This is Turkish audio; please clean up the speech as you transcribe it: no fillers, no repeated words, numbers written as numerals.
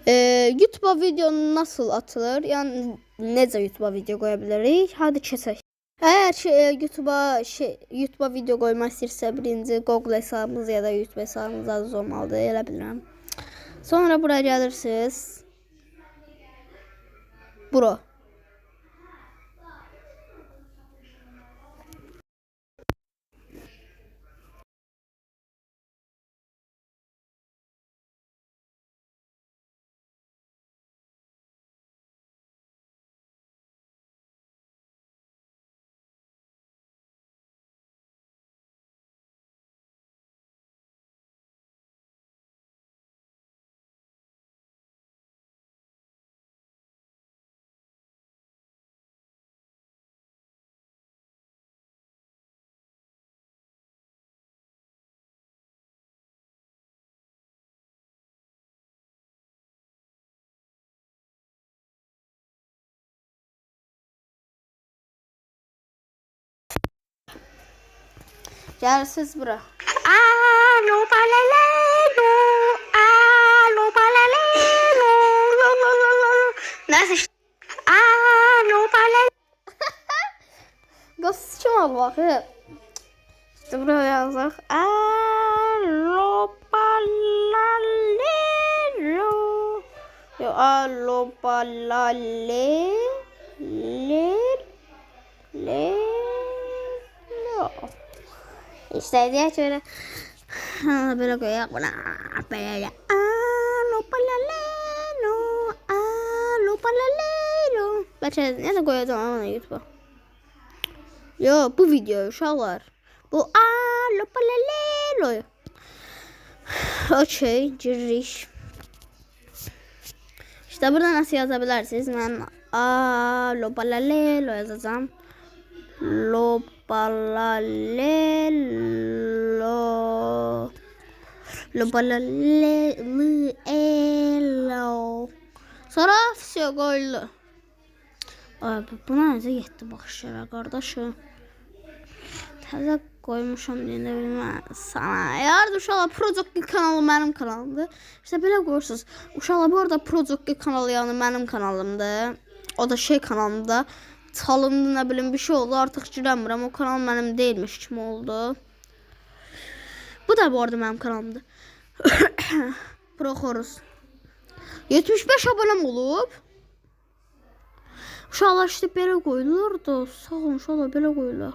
YouTube video nasıl atılır? Yani necə YouTube video qoya bilərik? Hadi keçək. Eğer YouTube'a video koymak istəyirsə, birinci Google hesabınız ya da YouTube hesabınız az olmalıdır, elə bilirəm. Sonra buraya gelirsiniz. Bura. Gelirsiniz bura. Alo balalelo, alo balalelo, Neyse işte. alo balalelo. Gaz kim al bakı. İşte buraya yazaq. Alo balalelo. Yo alo balalelo. İşte diye şöyle böyle koyak buna böyle alo balalelo, alo balalelo. Ben ne de koyacağım ama YouTube'a. Yo bu video uşaqlar. Bu alo balalelo. Okey, giriş. İşte burada nasıl yazabilirsiniz? Ben alo balalelo yazacağım. Lo balalelo. Lo balalelo. Sonra все koydu. Abi buna necə getdi baxışlara qardaşım. Təzə qoymuşam deyəndə bilməm sana. Yardım uşaqlar Project kanalı mənim kanalımdır. İşte belə qoyursunuz. Uşaqlar bu arada Project kanalı yəni mənim kanalımdır. O da şey kanalımda. Çalındı ne bileyim bir şey oldu artık giremiyorum. O kanal benim değilmiş kim oldu. Bu da bu arada benim kanalımdı. Proxorus. 75 abonem olub. Uşaqlar işte belə qoyulur da sağ olun uşaqlar belə qoyurlar.